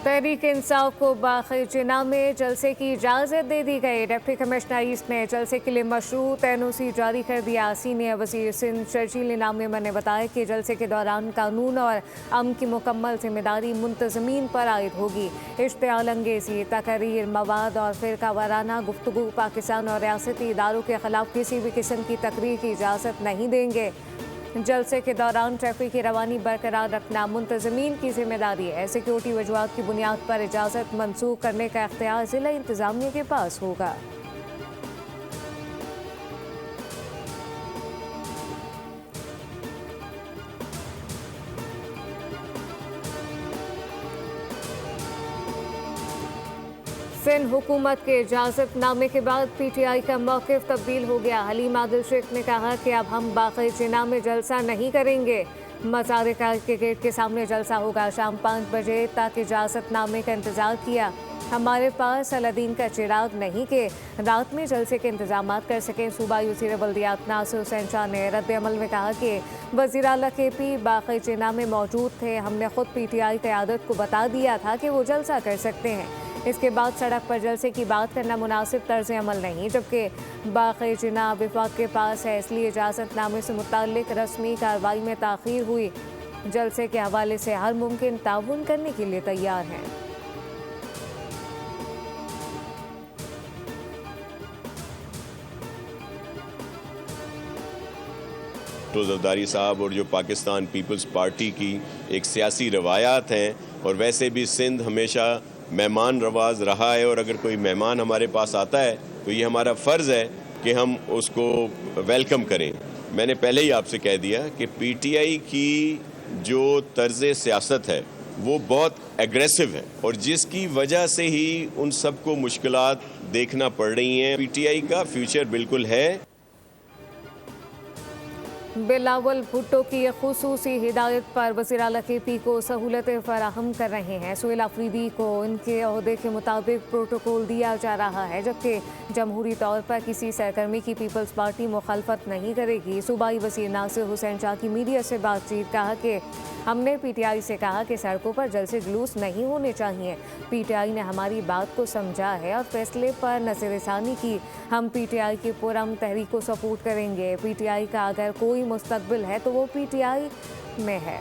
तहरीक इंसाफ को बाखिर में जलसे की इजाज़त दे दी गई। डिप्टी कमिश्नर ईस्ट ने जलसे के लिए मशरूत एनओसी जारी कर दिया। सीनियर वज़ीर सिंध शर्जील इनाम मेमन ने बताया कि जलसे के दौरान कानून और अमन की मुकम्मल जिम्मेदारी मुंतज़मीन पर आयद होगी। इश्तिआल अंगेज़ी, तकरीर, मवाद और फ़िरका वाराना गुफ्तगू पाकिस्तान और रियासती इदारों के ख़िलाफ़ किसी भी किस्म की तकरीर की इजाज़त नहीं देंगे। जलसे के दौरान ट्रैफिक की रवानी बरकरार रखना मुंतज़मीन की जिम्मेदारी है। सिक्योरिटी वजूहात की बुनियाद पर इजाज़त मनसूख करने का इख्तियार ज़िला इंतज़ामिया के पास होगा। सिंध हुकूमत के इजाज़तनामे के बाद PTI का मौक़िफ़ तब्दील हो गया। हलीम आदिल शेख ने कहा कि अब हम बाक़ी जिना में जलसा नहीं करेंगे। मज़ार कायद के गेट के सामने जलसा होगा। शाम 5 बजे तक इजाज़तनामे का इंतज़ार किया। हमारे पास अलादीन का चिराग नहीं कि रात में जलसे के इंतजाम कर सकें। सूबाई वज़ीर बल्दियात नासिर हुसैन शाह ने रद्द अमल में कहा कि वज़ीर आला KP बाक़ी जिना में मौजूद थे। हमने ख़ुद PTI क़यादत को बता दिया था कि वो जलसा कर सकते हैं। इसके बाद सड़क पर जलसे की बात करना मुनासिब तर्ज अमल नहीं, जबकि बाक़ी जिना विफाक के पास है, इसलिए इजाज़तनामे से मुताल्लिक़ रस्मी कार्रवाई में ताख़ीर हुई। जलसे के हवाले से हर मुमकिन ताउन करने के लिए तैयार हैं। जरदारी साहब और जो पाकिस्तान पीपल्स पार्टी की एक सियासी रवायात हैं, और वैसे भी सिंध हमेशा मेहमान नवाज रहा है, और अगर कोई मेहमान हमारे पास आता है तो ये हमारा फ़र्ज़ है कि हम उसको वेलकम करें। मैंने पहले ही आपसे कह दिया कि PTI की जो तर्ज़ सियासत है वो बहुत एग्रेसिव है, और जिसकी वजह से ही उन सबको मुश्किलात देखना पड़ रही हैं। PTI का फ्यूचर बिल्कुल है। बिलावल भुट्टो की खुसूसी हिदायत पर वज़ीर आला KP को सहूलतें फराहम कर रहे हैं। सुहेल अफरीदी को इनके ओहदे के मुताबिक प्रोटोकॉल दिया जा रहा है, जबकि जमहूरी तौर पर किसी सरगर्मी की पीपल्स पार्टी मुखालफत नहीं करेगी। सूबाई वज़ीर नासिर हुसैन शाह की मीडिया से बातचीत कहा कि हमने PTI से कहा कि सड़कों पर जलसे जुलूस नहीं होने चाहिए। PTI ने हमारी बात को समझा है और फैसले पर नज़रसानी की। हम PTI की पुरअमन तहरीक को सपोर्ट करेंगे। PTI का अगर कोई मुस्तकबिल है तो वो PTI में है।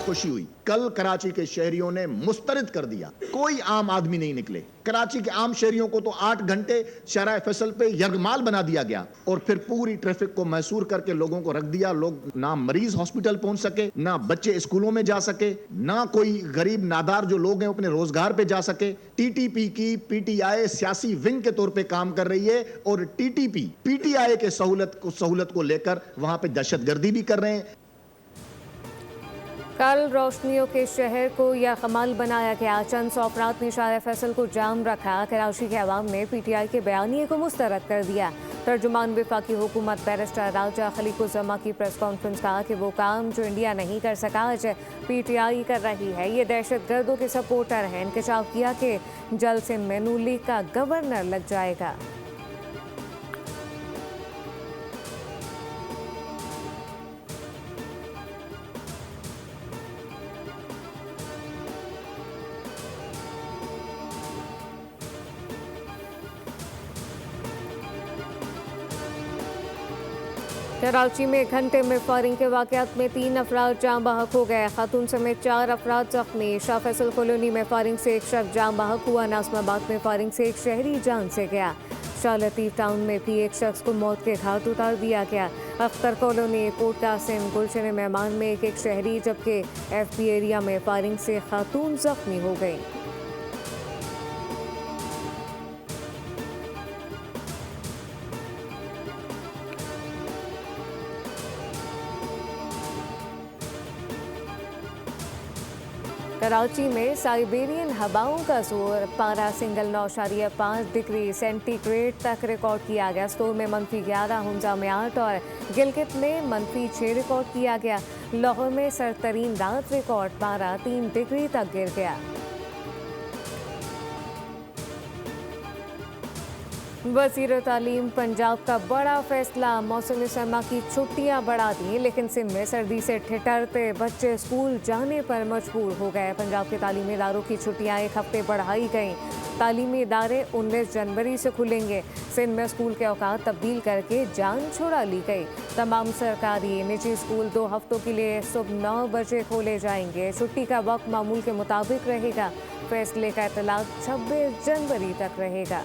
खुशी हुई, कल कराची के शहरियों ने मुस्तरद कर दिया, कोई आम आदमी नहीं निकले। कराची के आम शहरियों को तो 8 घंटे शराय फैसल पे यरगमाल बना दिया गया, और फिर पूरी ट्रैफिक को मैसूर करके लोगों को रख दिया। लोग ना मरीज हॉस्पिटल पहुंच सके, ना बच्चे स्कूलों में जा सके, ना कोई गरीब नादार जो लोग हैं अपने रोजगार पे जा सके। TTP की PTI सियासी विंग के तौर पे काम कर रही है, और TTP PTI के सहूलत को लेकर वहां पे दहशतगर्दी भी कर रहे हैं। कल रोशनियों के शहर को यह कमाल बनाया गया। चंद सौ अफराद ने शार फैसल को जाम रखा। कराची के अवाम ने PTI के बयानिए को मुस्तरद कर दिया। तर्जुमान वफाकी हुकूमत बैरिस्टर राजा खलीकुज़्ज़मा की प्रेस कॉन्फ्रेंस कहा कि वो काम जो इंडिया नहीं कर सका आज PTI कर रही है। ये दहशत गर्दों के सपोर्टर हैं। इंकशाफ किया कि जल्द से नून लीग का गवर्नर लग जाएगा। कराची में घंटे में फायरिंग के वाक़यात में 3 अफराद जाँ बहक हो गए। खातून समेत 4 अफराद जख्मी। शाह फैसल कॉलोनी में फायरिंग से एक शख्स जाँ बहक हुआ। नाज़िमाबाद में फायरिंग से एक शहरी जान से गया। शाह लतीफ़ टाउन में भी एक शख्स को मौत के घाट उतार दिया गया। अख्तर कॉलोनी, कोट कासिम, गुलशन मेहमान में एक शहरी, जबकि FB एरिया में फायरिंग से खातून जख्मी हो गई। कराची में साइबेरियन हवाओं का जोर। पारा सिंगल 9.5 डिग्री सेंटीग्रेड तक रिकॉर्ड किया गया। स्टोर में -11, हुंजा में 8 और गिलगित में -6 रिकॉर्ड किया गया। लाहौर में सरतरीन रात रिकॉर्ड पारा 3 डिग्री तक गिर गया। वज़ीर तालीम पंजाब का बड़ा फैसला, मौसम सरमा की छुट्टियां बढ़ा दी, लेकिन सिंध में सर्दी से ठिठुरते बच्चे स्कूल जाने पर मजबूर हो गए। पंजाब के तालीमी इदारों की छुट्टियां एक हफ्ते बढ़ाई गईं। तालीमी इदारे 19 जनवरी से खुलेंगे। सिंध में स्कूल के औकात तब्दील करके जान छुड़ा ली गई। तमाम सरकारी निजी स्कूल 2 हफ्तों के लिए सुबह 9 बजे खोले जाएंगे। छुट्टी का वक्त मामूल के मुताबिक रहेगा। फैसले का इतलाक 26 जनवरी तक रहेगा।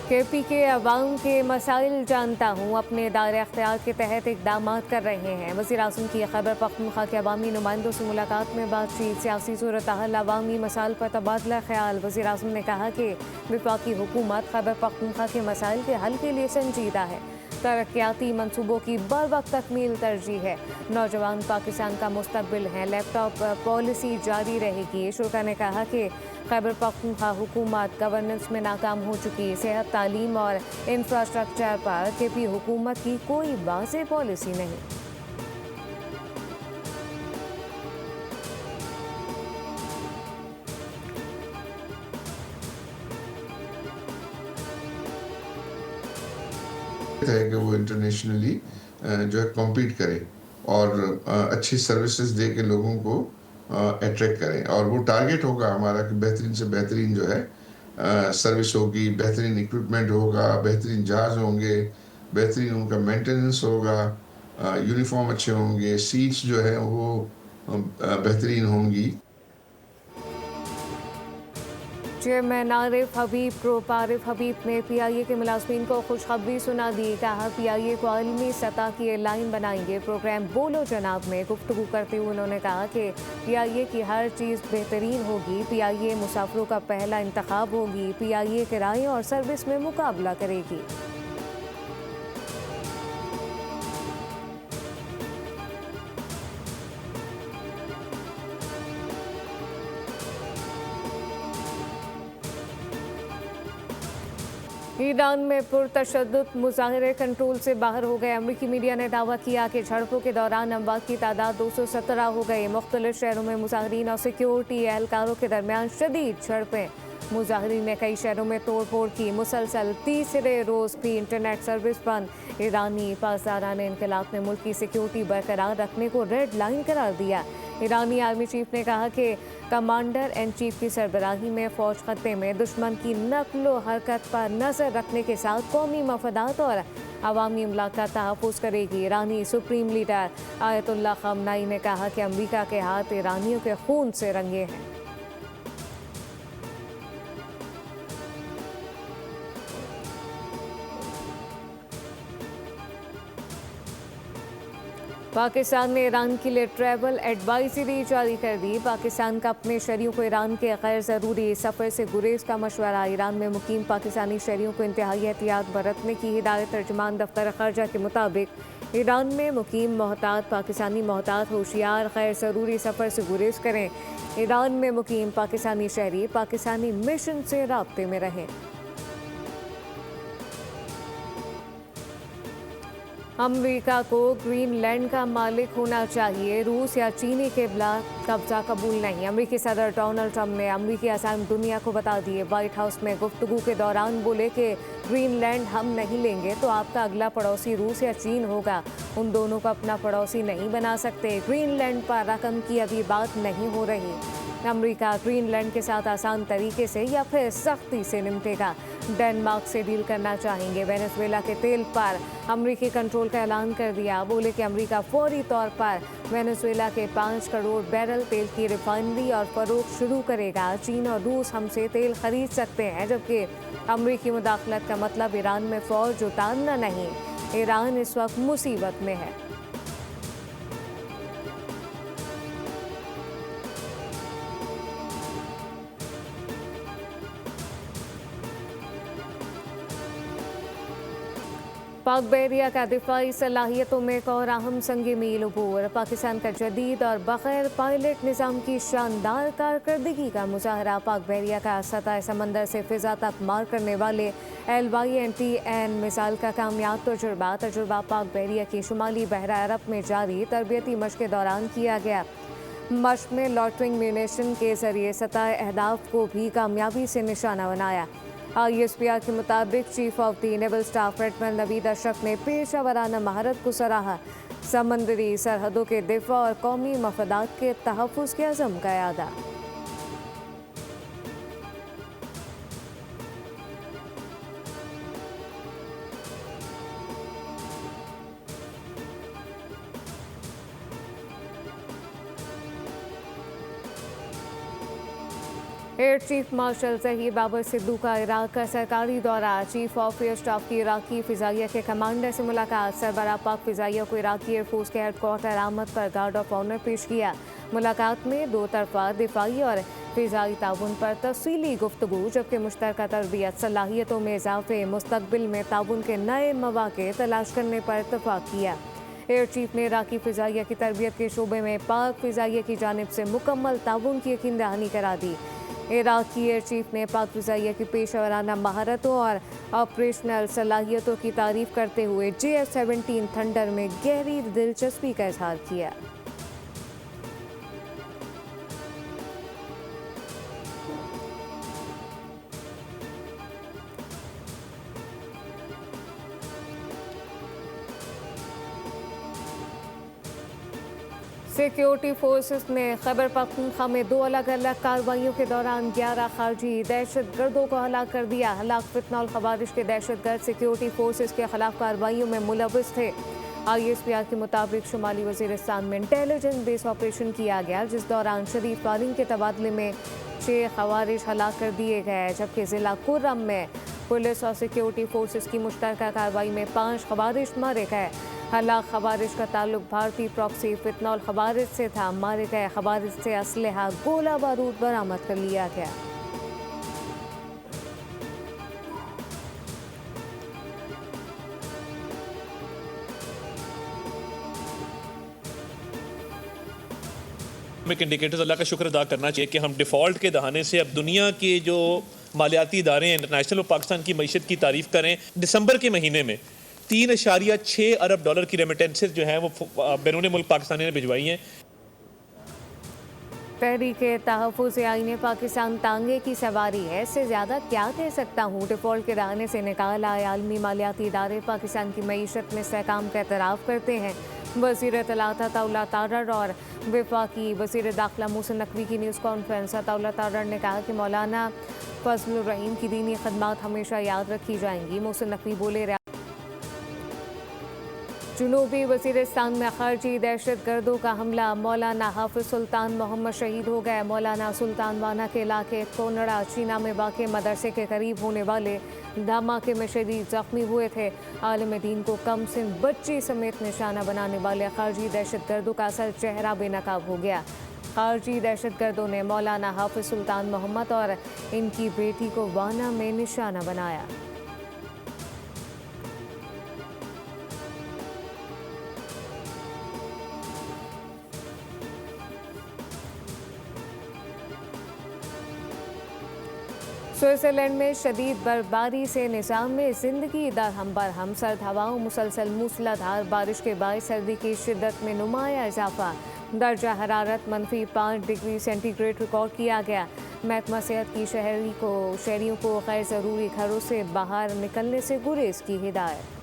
केपी के अवाम के मसाइल जानता हूँ, अपने दायरे अख्तियार के तहत इकदाम कर रहे हैं। वज़ीर आज़म की खैबर पख्तूनख्वा के अवामी नुमाइंदों से मुलाकात में बातचीत, सियासी सूरत हाल, अवामी मसाइल पर तबादला ख्याल। वज़ीर आज़म ने कहा कि वफाकी हुकूमत खैबर पख्तूनख्वा के मसाइल के हल के लिए संजीदा है। तरक्याती मंसूबों की बर वक्त तकमील तरजीह है। नौजवान पाकिस्तान का मुस्तकबिल हैं। लैपटॉप पॉलिसी जारी रहेगी। शुरा ने कहा कि खैबर पख्तूनख्वा हुकूमत गवर्नेंस में नाकाम हो चुकी। सेहत, तालीम और इंफ्रास्ट्रक्चर पर केपी हुकूमत की कोई वाज़ेह पॉलिसी नहीं। है कि वो इंटरनेशनली जो है कॉम्पीट करें और अच्छी सर्विसेज दे के लोगों को अट्रैक्ट करें। और वो टारगेट होगा हमारा कि बेहतरीन से बेहतरीन जो है सर्विस होगी, बेहतरीन इक्विपमेंट होगा, बेहतरीन जहाज होंगे, बेहतरीन उनका मेंटेनेंस होगा, यूनिफॉर्म अच्छे होंगे, सीट्स जो है वो बेहतरीन होंगी। चेयरमैन आरिफ हबीब ग्रुप आरिफ हबीब ने PIA के मुलाजमीन को खुशखबरी सुना दी। कहा PIA को आलमी सतह की एयरलाइन बनाएंगे। प्रोग्राम बोलो जनाब में गुफ्तगू करते हुए उन्होंने कहा कि PIA की हर चीज़ बेहतरीन होगी। PIA मुसाफिरों का पहला इंतखाब होगी। PIA किराए और सर्विस में मुकाबला करेगी। ईरान में पुरतशद्दुद मुजाहिरे कंट्रोल से बाहर हो गए। अमरीकी मीडिया ने दावा किया कि झड़पों के दौरान अमवात की तादाद 217 हो गई। मुख्तलिफ शहरों में मुजाहिरीन और सिक्योरिटी एहलकारों के दरमियान शदीद झड़पें। मुजाहिरीन ने कई शहरों में तोड़फोड़ की। मुसलसल तीसरे रोज़ भी इंटरनेट सर्विस बंद। ईरानी पासदारान इनकलाब ने मुल्क की सिक्योरिटी बरकरार रखने को रेड लाइन करार दिया। ईरानी आर्मी चीफ ने कहा कि कमांडर इन चीफ की सरबराही में फ़ौज खत्ते में दुश्मन की नक्लो हरकत पर नज़र रखने के साथ कौमी मफादात और अवामी अमलाक का तहफ़्फ़ुज़ करेगी। ईरानी सुप्रीम लीडर आयतुल्लाह ख़amenei ने कहा कि अमरीका के हाथ ईरानियों के खून से रंगे हैं। पाकिस्तान ने ईरान के लिए ट्रैवल एडवाइजरी जारी कर दी। पाकिस्तान का अपने शहरियों को ईरान के गैर ज़रूरी सफ़र से गुरेज का मशवरा। ईरान में मुकीम पाकिस्तानी शहरियों को इंतहाई एहतियात बरतने की हिदायत। तर्जुमान दफ्तर ख़ारजा के मुताबिक ईरान में मुकीम मोहतात पाकिस्तानी मोहतात होशियार गैर ज़रूरी सफ़र से गुरेज करें। ईरान में मुकीम पाकिस्तानी शहरी पाकिस्तानी मिशन से राब्ते में रहें। अमेरिका को ग्रीनलैंड का मालिक होना चाहिए। रूस या चीनी के खिलाफ कब्जा कबूल नहीं। अमेरिकी सदर डोनाल्ड ट्रंप ने अमेरिकी अज़ाइम दुनिया को बता दिए। व्हाइट हाउस में गुफ्तगू के दौरान बोले कि ग्रीनलैंड हम नहीं लेंगे तो आपका अगला पड़ोसी रूस या चीन होगा। उन दोनों को अपना पड़ोसी नहीं बना सकते। ग्रीनलैंड पर रकम की अभी बात नहीं हो रही। अमेरिका ग्रीनलैंड के साथ आसान तरीके से या फिर सख्ती से निपटेगा। डेनमार्क से डील करना चाहेंगे। वेनेजुएला के तेल पर अमेरिकी कंट्रोल का ऐलान कर दिया। बोले कि अमेरिका फौरी तौर पर वेनेजुएला के 5 करोड़ बैरल तेल की रिफाइनरी और फरोख्त शुरू करेगा। चीन और रूस हमसे तेल खरीद सकते हैं, जबकि अमेरिकी मुदाखलत का मतलब ईरान में फौज उतारना नहीं। ईरान इस वक्त मुसीबत में है। पाक बहरिया का दिफाई सलाहियतों में एक और अहम संग मील अबूर। पाकिस्तान का जदीद और बगैर पायलट निज़ाम की शानदार कारकर्दगी का मुजाहरा। पाक बहरिया का सतह समंदर से फिजा तक मार करने वाले LYNTN मिसाइल का कामयाब तजुर्बा पाक बहरिया की शुमाली बहरा अरब में जारी तरबियती मशक के दौरान किया गया। मशक में लॉटरिंग म्यूनिशन के जरिए सतह अहदाफ को भी कामयाबी से निशाना बनाया। ISPR के मुताबिक chief of the naval staff admiral Naveed Ashraf ने पेशेवराना महारत को सराहा। समंदरी सरहदों के दिफा और कौमी मफादात के तहफ़्फ़ुज़ के अज़म का यादा। Air chief marshal Zaheer Babar Sidhu का इराक का सरकारी दौरा। चीफ ऑफ एयर स्टाफ की इराकी फ़िज़ाइया के कमांडर से मुलाकात। सरबराह पाक फ़िज़ाइया को इराकी एयरफोर्स के हेडक्वार्टर आमद पर गार्ड ऑफ ऑनर पेश किया। मुलाकात में दो तरफा दिफाई और फ़िज़ाई ताउन पर तफसीली गुफ्तगू, जबकि मुश्तरका तरबियत, सलाहियतों में इजाफे, मुस्तकबिल में ताउन के नए मौक़े तलाश करने पर इत्तफ़ाक़ किया। एयर चीफ ने इराकी फ़िज़ाइया की तरबियत के शोबे में पाक फ़िज़ाइया की जानिब से मुकम्मल ताउन की यकीन दहानी करा दी। इराकी एयर चीफ ने पाक फ़िज़ाइया की पेशेवराना महारतों और ऑपरेशनल सलाहियतों की तारीफ़ करते हुए JF-17 थंडर में गहरी दिलचस्पी का इजहार किया। सिक्योरिटी फोर्सेस ने खैबर पख्तूनख्वा में दो अलग अलग कार्रवाइयों के दौरान 11 खारजी दहशतगर्दों को हलाक कर दिया। हलाक फितनौल खवारिश के दहशतगर्द सिक्योरिटी फोर्सेस के खिलाफ कार्रवाइयों में मुलव्वस थे। ISPR के मुताबिक शुमाली वज़ीरिस्तान में इंटेलिजेंस बेस ऑपरेशन किया गया, जिस दौरान शदीद फायरिंग के तबादले में 6 खवारिश हलाक कर दिए गए, जबकि ज़िला कुर्रम में पुलिस और सिक्योरिटी फोर्सेस की मुश्तरका कार्रवाई में 5 खवारिश मारे गए। हलाक खवारिश का ताल्लुक भारतीय प्रॉक्सी फितनौल खवारिश से था। मारे गए खवारिश से असलहा, गोला बारूद बरामद कर लिया गया। इंडिकेटर्स अल्लाह का शुक्र अदा करना चाहिए कि हम डिफ़ॉल्ट के दहाने से अब दुनिया के जो मालियाती इदारे हैं इंटरनेशनल और पाकिस्तान की मईशत की तारीफ़ करें। दिसंबर के महीने में 3.6 अरब डॉलर की रेमिटेंसेज जो हैं वो बैरून मुल्क पाकिस्तानी ने भिजवाई हैं। तहरीके तहफ़्फ़ुज़ आईने पाकिस्तान तांगे की सवारी है, इससे ज़्यादा क्या कह सकता हूँ। डिफ़ॉल्ट के दहाने से निकाल आए आलमी मालियाती इदारे पाकिस्तान की मईशत में इस्तेहकाम का एतराफ़ करते हैं। वज़ीर इत्तलात अताउल्लाह तारर और वफाकी वज़ीर दाखिला मोहसिन नकवी की न्यूज़ कॉन्फ्रेंस। अताउल्लाह तारर ने कहा कि मौलाना फजलुर रहीम की दीनी खदमात हमेशा याद रखी जाएंगी। मोहसिन नकवी बोले, जुनूबी वज़ीरिस्तान में खारजी दहशतगर्दों का हमला, मौलाना हाफिज सुल्तान मोहम्मद शहीद हो गए। मौलाना सुल्तान वाना के इलाके कोनड़ा चीना में वाक़ मदरसे के करीब होने वाले धमाके में शदीद ज़ख्मी हुए थे। आलिम दीन को कम सिन बच्ची समेत निशाना बनाने वाले खारजी दहशतगर्दों का असल चेहरा बेनकाब हो गया। खारजी दहशतगर्दों ने मौलाना हाफिज सुल्तान मोहम्मद और इनकी बेटी को वाना में निशाना बनाया। स्विट्ज़रलैंड में शदीद बर्फबारी से निज़ाम में ज़िंदगी दरहम बरहम। सर्द हवाओं, मुसलसल मूसलाधार बारिश के बायस सर्दी की शिद्दत में नुमाया इजाफा। दर्जा हरारत -5 डिग्री सेंटीग्रेड रिकॉर्ड किया गया। महकमा सेहत की शहरियों को गैर ज़रूरी घरों से बाहर निकलने से गुरेज की हिदायत।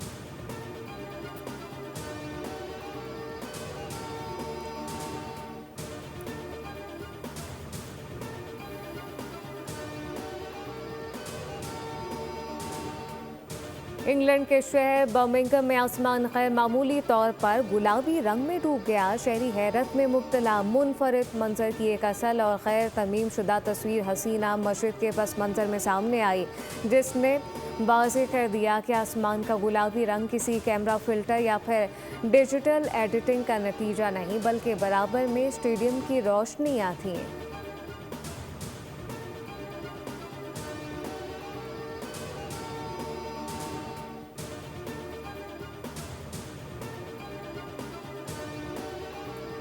इंग्लैंड के शहर बर्मिंघम में आसमान गैर मामूली तौर पर गुलाबी रंग में डूब गया। शहरी हैरत में मुब्तला। मुनफरिद मंजर की एक असल और गैर तरमीम शुदा तस्वीर हसीना मस्जिद के पस मंजर में सामने आई, जिसने वाज़ेह कर दिया कि आसमान का गुलाबी रंग किसी कैमरा फिल्टर या फिर डिजिटल एडिटिंग का नतीजा नहीं, बल्कि बराबर में स्टेडियम की रोशनियाँ थीं।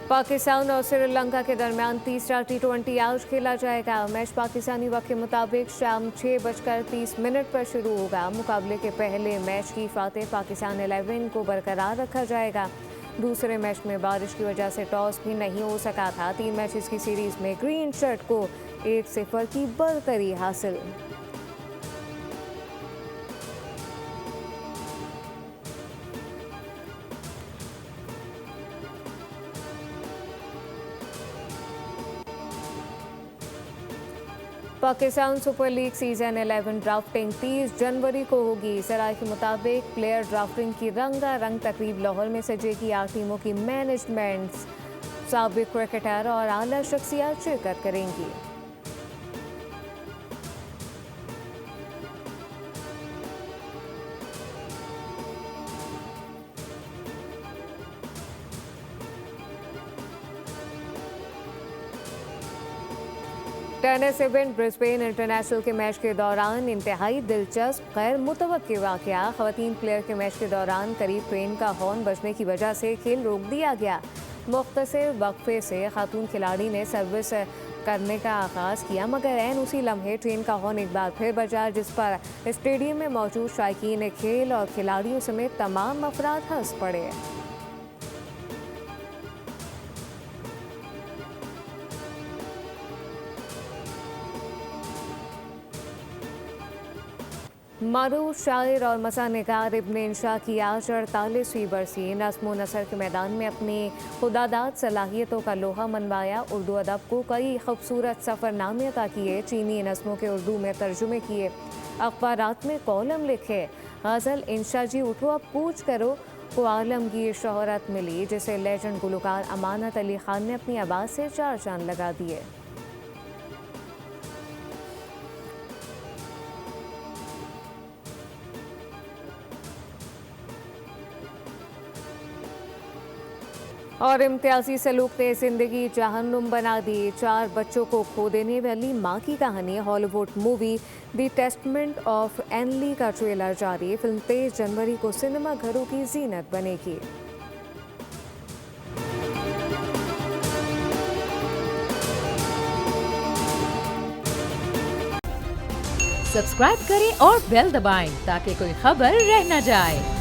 पाकिस्तान और श्रीलंका के दरमियान तीसरा T20 आज खेला जाएगा। मैच पाकिस्तानी वक्त के मुताबिक शाम 6:30 पर शुरू होगा। मुकाबले के पहले मैच की फातेह पाकिस्तान 11 को बरकरार रखा जाएगा। दूसरे मैच में बारिश की वजह से टॉस भी नहीं हो सका था। 3 मैचेस की सीरीज में ग्रीन शर्ट को 1-0 की बढ़तरी हासिल। Pakistan super league season 11 drafting 30 जनवरी को होगी। सराय के मुताबिक प्लेयर ड्राफ्टिंग की रंगारंग तकरीब लाहौर में सजेगी। 8 टीमों की मैनेजमेंट्स, साबिक क्रिकेटर और आला शख्सियात शिरकत करेंगी। टेनिस इवेंट ब्रिस्बेन इंटरनेशनल के मैच के दौरान इंतहाई दिलचस्प गैर मुतवक्किल वाक़या। ख़वातीन प्लेयर के मैच के दौरान करीब ट्रेन का हॉर्न बजने की वजह से खेल रोक दिया गया। मुख्तसर वक्फे से खातून खिलाड़ी ने सर्विस करने का आगाज़ किया, मगर ऐन उसी लम्हे ट्रेन का हॉर्न एक बार फिर बजा, जिस पर स्टेडियम में मौजूद शायकीन खेल और खिलाड़ियों समेत तमाम अफराद हंस पड़े। मरूफ शायर और मसानिगार इब्न इंशा की आज 48वीं बरसी। नज़्म व नसर के मैदान में अपनी खुदादाद सलाहियतों का लोहा मनवाया। उर्दू अदब को कई खूबसूरत सफ़रनामे अता किए। चीनी नज़्मों के उर्दू में तर्जुमे किए। अखबारात में कॉलम लिखे। गज़ल इंशा जी उठो अब कूच करो को आलमगीर शोहरत मिली, जिसे लेजेंड गुलकार अमानत अली खान ने अपनी आवाज़ से 4 चांद लगा दिए। और इम्तियाजी सलूक ने जिंदगी जहन्नुम बना दी। 4 बच्चों को खो देने वाली मां की कहानी। Hollywood movie the testament of Ann Lee का ट्रेलर जारी। फिल्म 23 जनवरी को सिनेमा घरों की जीनत बनेगी। सब्सक्राइब करें और बेल दबाएं ताकि कोई खबर रह न जाए।